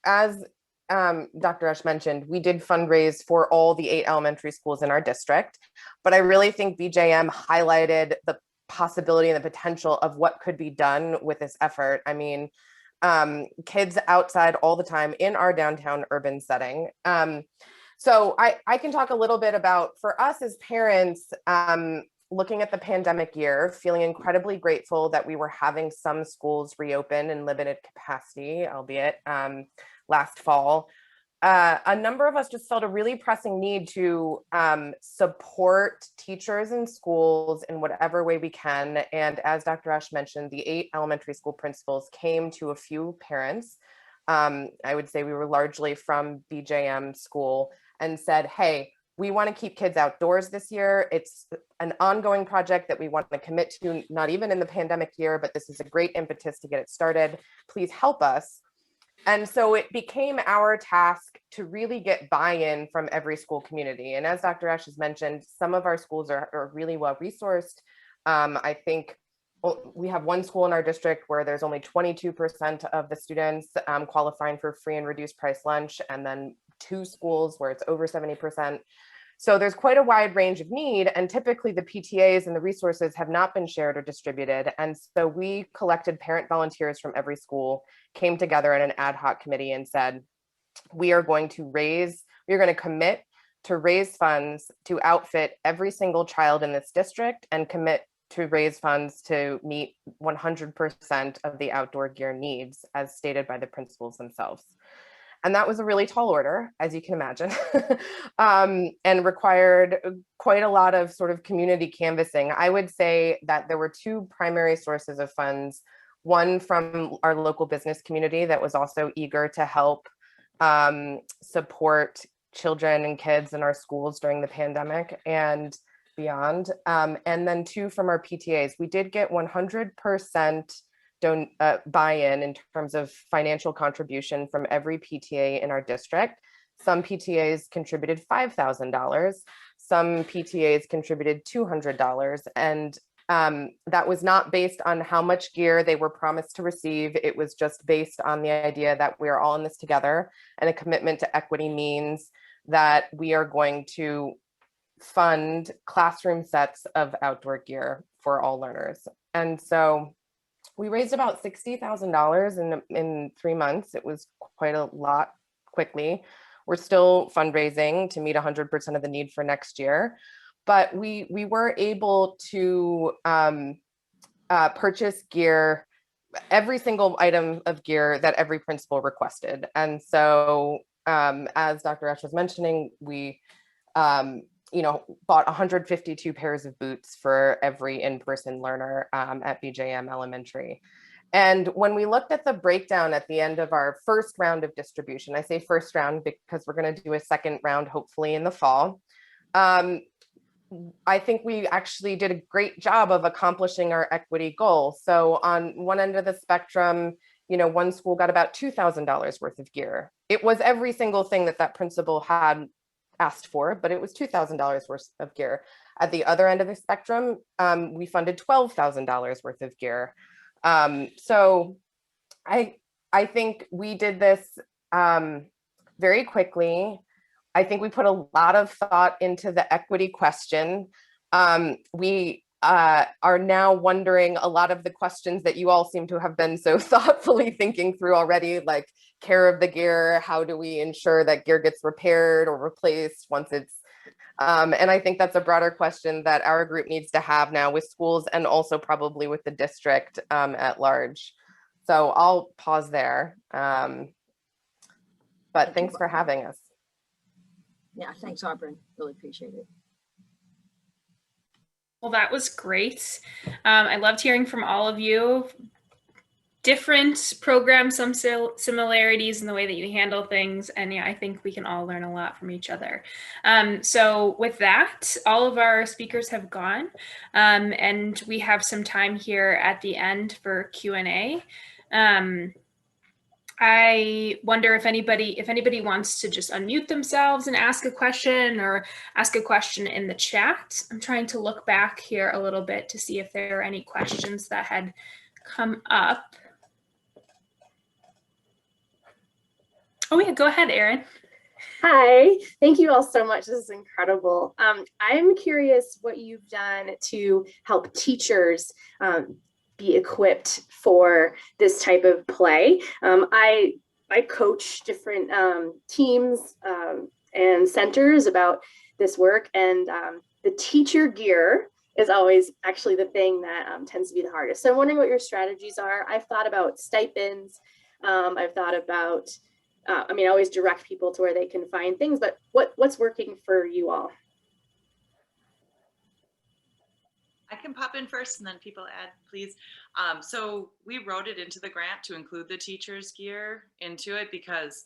as Dr. Esch mentioned, we did fundraise for all the 8 elementary schools in our district, but I really think BJM highlighted the possibility and the potential of what could be done with this effort. I mean, kids outside all the time in our downtown urban setting. So I can talk a little bit about, for us as parents, looking at the pandemic year, feeling incredibly grateful that we were having some schools reopen in limited capacity, albeit last fall. A number of us just felt a really pressing need to support teachers and schools in whatever way we can. And as Dr. Ash mentioned, the 8 elementary school principals came to a few parents. I would say we were largely from BJM school, and said, hey, we want to keep kids outdoors this year. It's an ongoing project that we want to commit to, not even in the pandemic year, but this is a great impetus to get it started. Please help us. And so it became our task to really get buy-in from every school community. And as Dr. Ash has mentioned, some of our schools are really well resourced. I think we have one school in our district where there's only 22% of the students qualifying for free and reduced price lunch, and then 2 schools where it's over 70%. So there's quite a wide range of need, and typically the PTAs and the resources have not been shared or distributed. And so we collected parent volunteers from every school, came together in an ad hoc committee and said, we are going to commit to raise funds to outfit every single child in this district, and commit to raise funds to meet 100% of the outdoor gear needs as stated by the principals themselves. And that was a really tall order, as you can imagine, and required quite a lot of sort of community canvassing. I would say that there were 2 primary sources of funds, one from our local business community that was also eager to help support children and kids in our schools during the pandemic and beyond, and then 2 from our PTAs. We did get 100% buy-in in terms of financial contribution from every PTA in our district. Some PTAs contributed $5,000, some PTAs contributed $200, and that was not based on how much gear they were promised to receive. It was just based on the idea that we are all in this together, and a commitment to equity means that we are going to fund classroom sets of outdoor gear for all learners. And so we raised about $60,000 in 3 months. It was quite a lot quickly. We're still fundraising to meet 100% of the need for next year, but we were able to purchase gear, every single item of gear that every principal requested. And so as Dr. Ash was mentioning, we bought 152 pairs of boots for every in-person learner at BJM Elementary. And when we looked at the breakdown at the end of our first round of distribution, I say first round because we're going to do a second round, hopefully in the fall. I think we actually did a great job of accomplishing our equity goal. So on one end of the spectrum, one school got about $2,000 worth of gear. It was every single thing that principal had asked for, but it was $2,000 worth of gear. At the other end of the spectrum, we funded $12,000 worth of gear. So I think we did this very quickly. I think we put a lot of thought into the equity question. We are now wondering a lot of the questions that you all seem to have been so thoughtfully thinking through already, like care of the gear, how do we ensure that gear gets repaired or replaced once it's, and I think that's a broader question that our group needs to have now with schools and also probably with the district at large. So I'll pause there, but thanks for having us. Yeah, thanks, Auburn. Really appreciate it. Well, that was great. I loved hearing from all of you. Different programs, some similarities in the way that you handle things. And yeah, I think we can all learn a lot from each other. So with that, all of our speakers have gone, and we have some time here at the end for Q&A. I wonder if anybody wants to just unmute themselves and ask a question, or ask a question in the chat. I'm trying to look back here a little bit to see if there are any questions that had come up. Oh yeah, go ahead, Erin. Hi, thank you all so much. This is incredible. I'm curious what you've done to help teachers be equipped for this type of play. I coach different teams and centers about this work, and the teacher gear is always actually the thing that tends to be the hardest. So I'm wondering what your strategies are. I've thought about stipends. I've thought about, I mean, I always direct people to where they can find things, but what's working for you all? I can pop in first and then people add, please. So we wrote it into the grant to include the teacher's gear into it because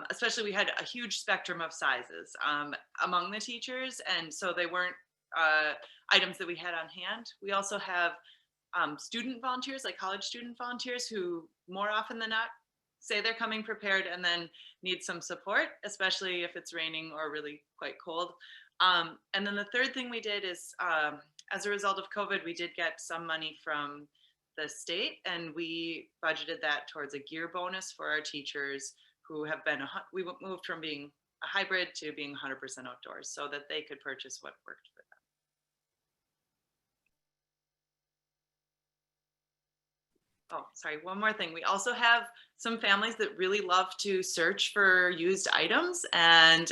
especially we had a huge spectrum of sizes among the teachers. And so they weren't items that we had on hand. We also have student volunteers, like college student volunteers, who more often than not say they're coming prepared and then need some support, especially if it's raining or really quite cold. And then the third thing we did is, as a result of COVID, we did get some money from the state, and we budgeted that towards a gear bonus for our teachers who have been, we moved from being a hybrid to being 100% outdoors so that they could purchase what worked for them. Oh, sorry, one more thing. We also have some families that really love to search for used items and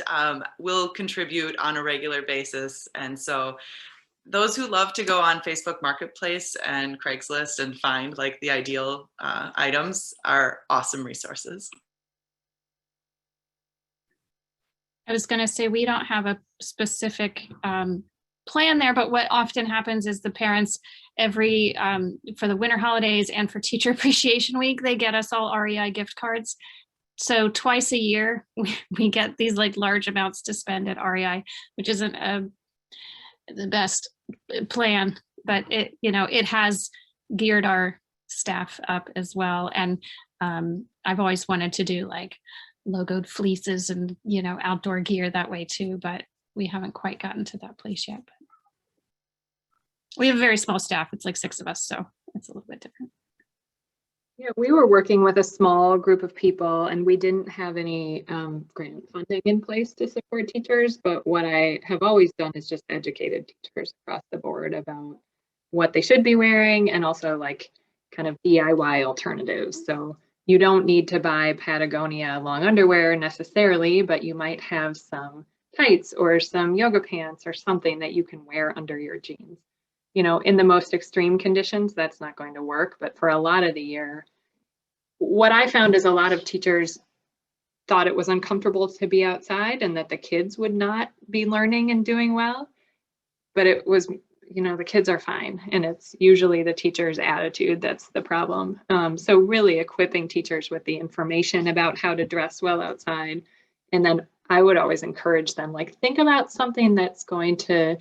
will contribute on a regular basis. And so those who love to go on Facebook Marketplace and Craigslist and find like the ideal items are awesome resources. I was going to say we don't have a specific plan there, but what often happens is the parents every for the winter holidays and for Teacher Appreciation Week, they get us all REI gift cards. So twice a year we get these like large amounts to spend at REI, which isn't the best plan, but it, you know, it has geared our staff up as well. And I've always wanted to do like logoed fleeces and, you know, outdoor gear that way too, but we haven't quite gotten to that place yet. But we have a very small staff. It's like 6 of us, so it's a little bit different. Yeah, we were working with a small group of people and we didn't have any grant funding in place to support teachers, but what I have always done is just educated teachers across the board about what they should be wearing and also like kind of DIY alternatives. So you don't need to buy Patagonia long underwear necessarily, but you might have some tights or some yoga pants or something that you can wear under your jeans. You know, in the most extreme conditions, that's not going to work, but for a lot of the year, what I found is a lot of teachers thought it was uncomfortable to be outside and that the kids would not be learning and doing well, but it was, you know, the kids are fine. And it's usually the teacher's attitude that's the problem. So really equipping teachers with the information about how to dress well outside. And then I would always encourage them, like, think about something that's going to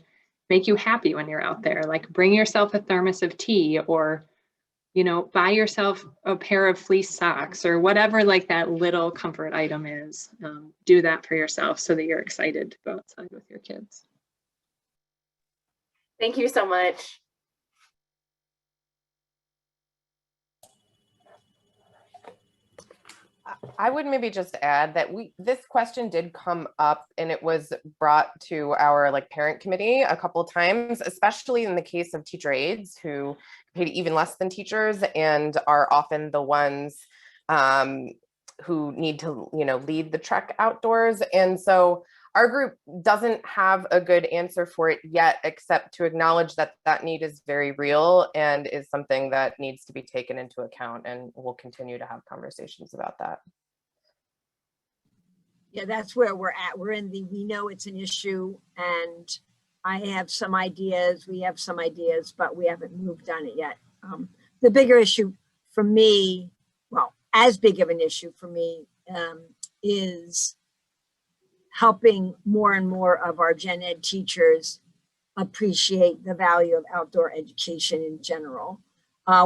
make you happy when you're out there. Like bring yourself a thermos of tea or, you know, buy yourself a pair of fleece socks or whatever like that little comfort item is. Do that for yourself so that you're excited to go outside with your kids. Thank you so much. I would maybe just add that this question did come up and it was brought to our like parent committee a couple of times, especially in the case of teacher aides who paid even less than teachers and are often the ones who need to, you know, lead the trek outdoors. And so our group doesn't have a good answer for it yet, except to acknowledge that that need is very real and is something that needs to be taken into account. And we'll continue to have conversations about that. Yeah, that's where we're at. We know it's an issue and I have some ideas, we have some ideas, but we haven't moved on it yet. The bigger issue for me, well, as big of an issue for me is helping more and more of our gen ed teachers appreciate the value of outdoor education in general.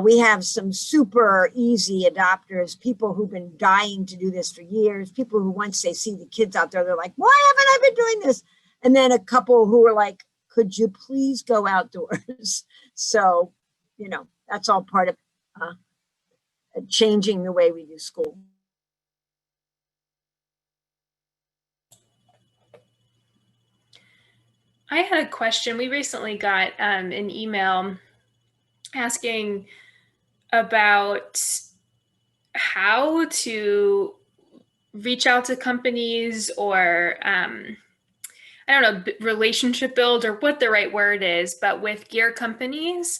We have some super easy adopters, people who've been dying to do this for years, people who once they see the kids out there, they're like, why haven't I been doing this? And then a couple who are like, could you please go outdoors? So, you know, that's all part of changing the way we do school. I had a question. We recently got an email asking about how to reach out to companies or I don't know, relationship build or what the right word is, but with gear companies,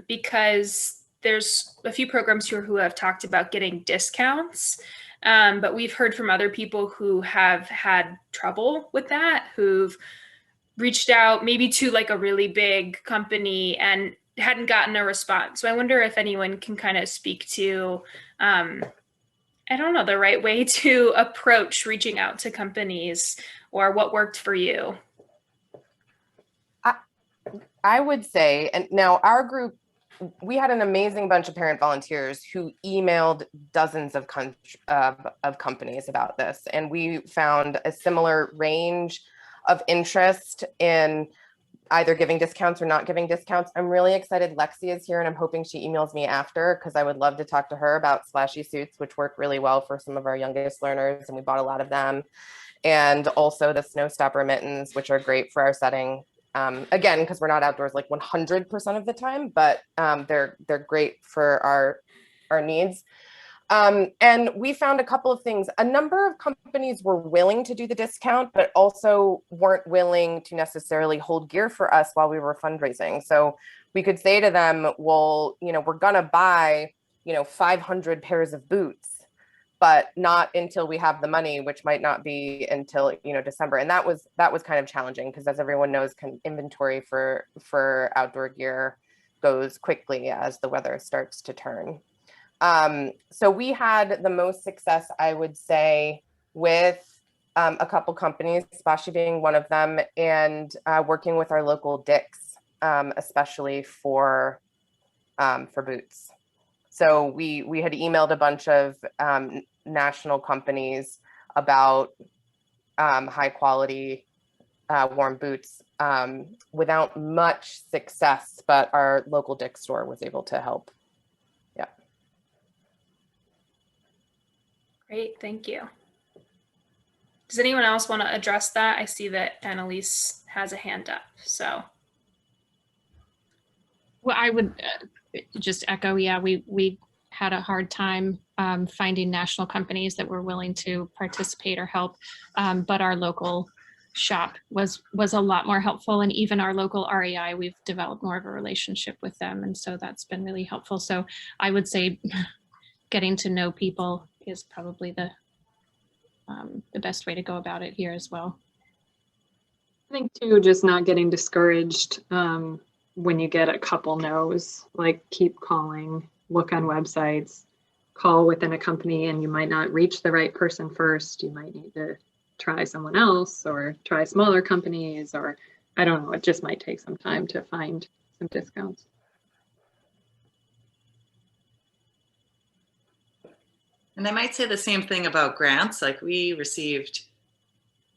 because there's a few programs here who have talked about getting discounts. But we've heard from other people who have had trouble with that, who've reached out maybe to like a really big company and hadn't gotten a response. So I wonder if anyone can kind of speak to, I don't know, the right way to approach reaching out to companies or what worked for you. I would say, and now our group, we had an amazing bunch of parent volunteers who emailed dozens of companies about this, and we found a similar range of interest in either giving discounts or not giving discounts. I'm really excited Lexi is here, and I'm hoping she emails me after, because I would love to talk to her about slashy suits, which work really well for some of our youngest learners, and we bought a lot of them. And also the snow stopper mittens, which are great for our setting. Again, because we're not outdoors like 100% of the time, but they're great for our needs. And we found a couple of things. A number of companies were willing to do the discount, but also weren't willing to necessarily hold gear for us while we were fundraising. So we could say to them, well, you know, we're gonna buy, you know, 500 pairs of boots, but not until we have the money, which might not be until, you know, December. And that was kind of challenging, because as everyone knows, inventory for outdoor gear goes quickly as the weather starts to turn. So we had the most success, I would say, with a couple companies, Spashi being one of them, and working with our local Dick's, especially for boots. So we had emailed a bunch of national companies about high quality warm boots without much success, but our local Dick's store was able to help. Yeah. Great, thank you. Does anyone else want to address that? I see that Annalise has a hand up, so. Well, I would just echo, yeah, we had a hard time finding national companies that were willing to participate or help, but our local shop was a lot more helpful, and even our local REI, we've developed more of a relationship with them, and so that's been really helpful. So I would say getting to know people is probably the best way to go about it here as well. I think too, just not getting discouraged when you get a couple no's, like keep calling, look on websites, call within a company, and you might not reach the right person first. You might need to try someone else or try smaller companies, or I don't know, it just might take some time to find some discounts. And I might say the same thing about grants. Like, we received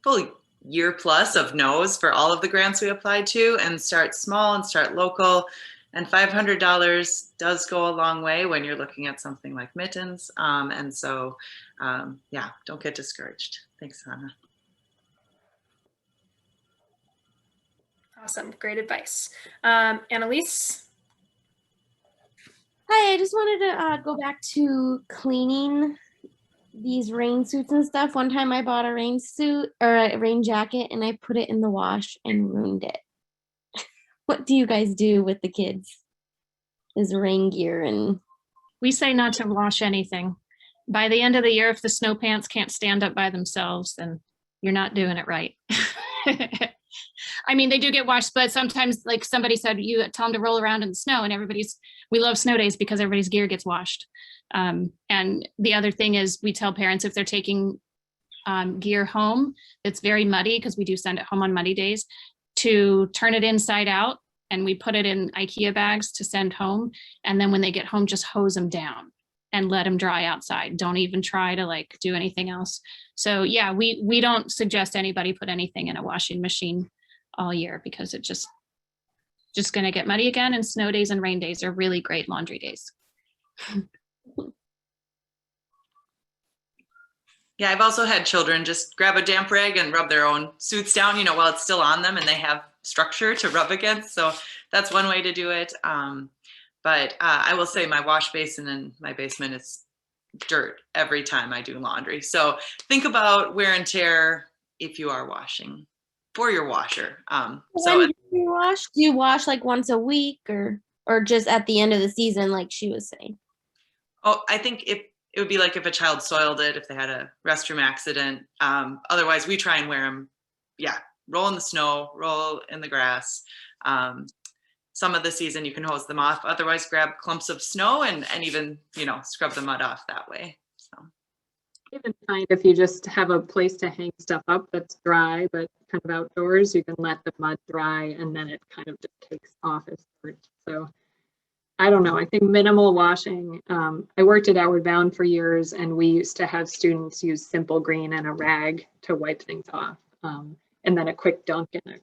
fully year plus of no's for all of the grants we applied to, and start small and start local. And $500 does go a long way when you're looking at something like mittens. And so, yeah, don't get discouraged. Thanks, Hannah. Awesome, great advice. Annalise? Hi, I just wanted to go back to cleaning these rain suits and stuff. One time I bought a rain suit or a rain jacket and I put it in the wash and ruined it. What do you guys do with the kids? Is rain gear and... We say not to wash anything. By the end of the year, if the snow pants can't stand up by themselves, then you're not doing it right. I mean, they do get washed, but sometimes, like somebody said, you tell them to roll around in the snow, and we love snow days because everybody's gear gets washed. And the other thing is, we tell parents if they're taking gear home that's very muddy, because we do send it home on muddy days, to turn it inside out, and we put it in IKEA bags to send home. And then when they get home, just hose them down and let them dry outside. Don't even try to like do anything else. So yeah, we don't suggest anybody put anything in a washing machine all year, because it just going to get muddy again. And snow days and rain days are really great laundry days. Yeah, I've also had children just grab a damp rag and rub their own suits down, you know, while it's still on them and they have structure to rub against. So that's one way to do it. But I will say my wash basin in my basement is dirt every time I do laundry. So think about wear and tear if you are washing for your washer. When do you wash? Do you wash like once a week or just at the end of the season, like she was saying? Oh, I think it would be like if a child soiled it, if they had a restroom accident. Otherwise, we try and wear them. Yeah, roll in the snow, roll in the grass. Some of the season you can hose them off. Otherwise, grab clumps of snow and even, scrub the mud off that way. So. Even find if you just have a place to hang stuff up that's dry, but kind of outdoors, you can let the mud dry and then it kind of just takes off as dirt. So I don't know. I think minimal washing. I worked at Outward Bound for years, and we used to have students use Simple Green and a rag to wipe things off, and then a quick dunk in a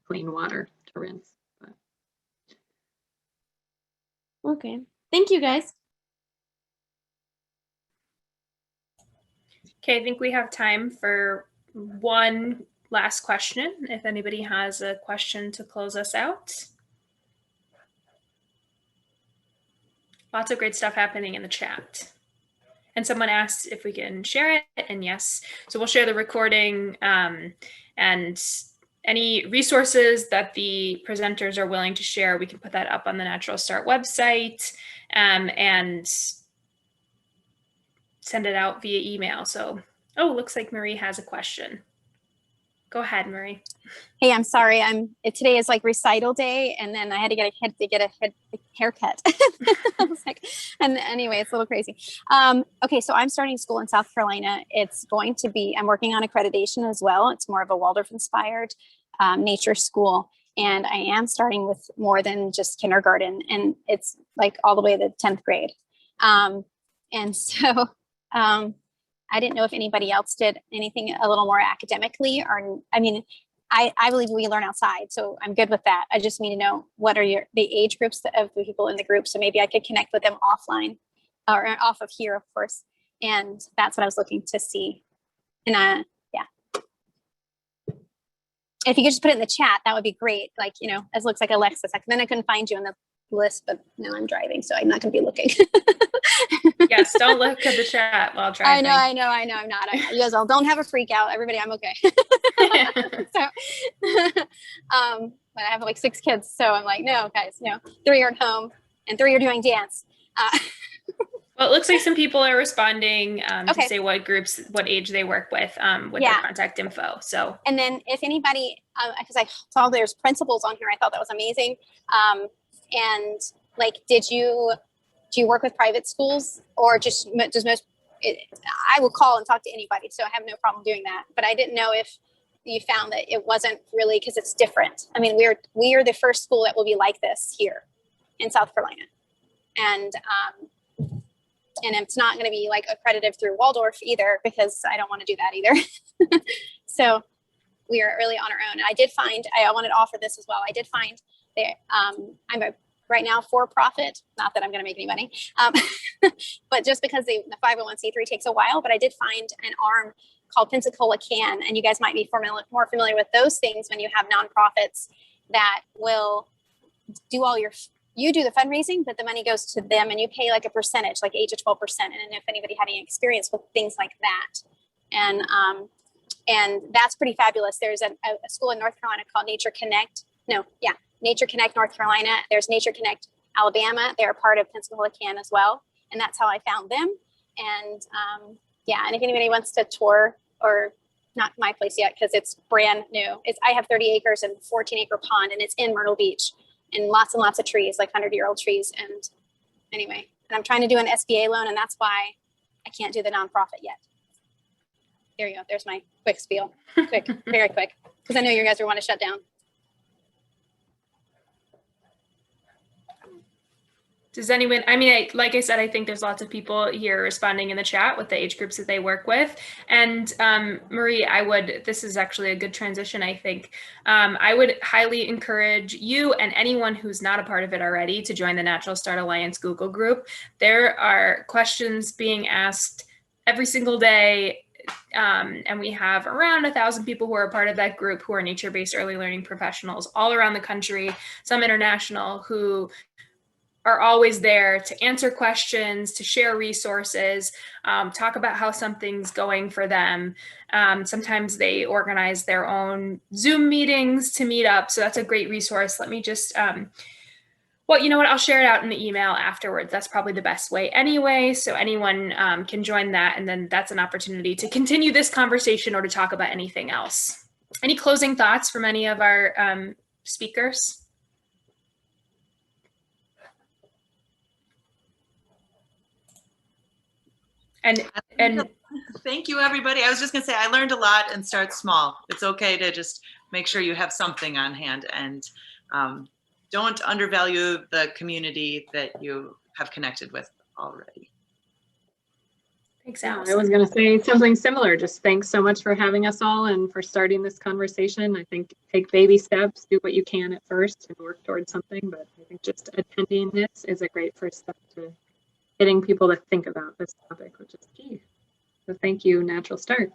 clean water to rinse. But. Okay. Thank you, guys. Okay, I think we have time for one last question. If anybody has a question to close us out. Lots of great stuff happening in the chat. And someone asked if we can share it, and yes. So we'll share the recording and any resources that the presenters are willing to share. We can put that up on the Natural Start website and send it out via email. So, looks like Marie has a question. Go ahead, Marie. Hey, I'm sorry. Today is like recital day, and then I had to get a haircut. I was like, and anyway, it's a little crazy. Okay, so I'm starting school in South Carolina. I'm working on accreditation as well. It's more of a Waldorf-inspired nature school, and I am starting with more than just kindergarten, and it's like all the way to 10th grade. And so I didn't know if anybody else did anything a little more academically, I believe we learn outside, so I'm good with that. I just need to know what are the age groups of the people in the group, so maybe I could connect with them offline or off of here, of course. And that's what I was looking to see. And yeah, if you could just put it in the chat, that would be great. Like, it looks like Alexis. Then I couldn't find you on the list, but now I'm driving, so I'm not going to be looking. Yes, don't look at the chat while driving. I know. I'm not. You guys all don't have a freak out. Everybody, I'm okay. So, but I have like 6 kids, so I'm like, no, guys, no. 3 are at home, and 3 are doing dance. Well, it looks like some people are responding Okay. to say what age they work with their contact info. So, and then if anybody, because I saw there's principals on here, I thought that was amazing. And like, do you work with private schools or just most? I will call and talk to anybody, so I have no problem doing that. But I didn't know if you found that it wasn't really, because it's different. I mean, we are the first school that will be like this here in South Carolina, and it's not going to be like accredited through Waldorf either, because I don't want to do that either. So we are really on our own. And I did find, I wanted to offer this as well. I did find that I'm right now for-profit, not that I'm going to make any money, but just because the 501c3 takes a while. But I did find an arm called Pensacola Can, and you guys might be more familiar with those things when you have nonprofits that will do you do the fundraising, but the money goes to them, and you pay like a percentage, like 8 to 12%. And if anybody had any experience with things like that, and that's pretty fabulous. There's a school in North Carolina called Nature Connect North Carolina. There's Nature Connect Alabama. They're part of Pensacola Can as well. And that's how I found them. And and if anybody wants to tour, or not my place yet, because it's brand new. I have 30 acres and 14-acre pond, and it's in Myrtle Beach, and lots of trees, like 100-year-old trees. And anyway, and I'm trying to do an SBA loan, and that's why I can't do the nonprofit yet. There you go. There's my quick spiel. Quick, very quick, because I know you guys are want to shut down. Does anyone, like I said, I think there's lots of people here responding in the chat with the age groups that they work with. And Marie, this is actually a good transition, I think. I would highly encourage you and anyone who's not a part of it already to join the Natural Start Alliance Google group. There are questions being asked every single day. And we have around 1,000 people who are a part of that group who are nature-based early learning professionals all around the country, some international, who are always there to answer questions, to share resources, talk about how something's going for them. Sometimes they organize their own Zoom meetings to meet up. So that's a great resource. Let me just, well, you know what? I'll share it out in the email afterwards. That's probably the best way anyway. So anyone can join that. And then that's an opportunity to continue this conversation or to talk about anything else. Any closing thoughts from any of our speakers? And thank you, everybody. I was just gonna say, I learned a lot, and start small. It's okay to just make sure you have something on hand, and don't undervalue the community that you have connected with already. thanks, Yeah, Allison. I was going to say something similar. Just thanks so much for having us all and for starting this conversation. I think take baby steps, do what you can at first and work towards something. But I think just attending this is a great first step to getting people to think about this topic, which is key. So thank you, Natural Start.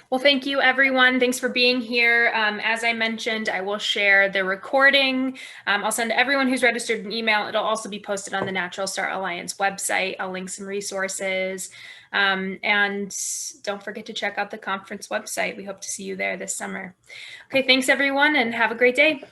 Well, thank you, everyone. Thanks for being here. As I mentioned, I will share the recording. I'll send everyone who's registered an email. It'll also be posted on the Natural Start Alliance website. I'll link some resources. And don't forget to check out the conference website. We hope to see you there this summer. Okay, thanks, everyone, and have a great day.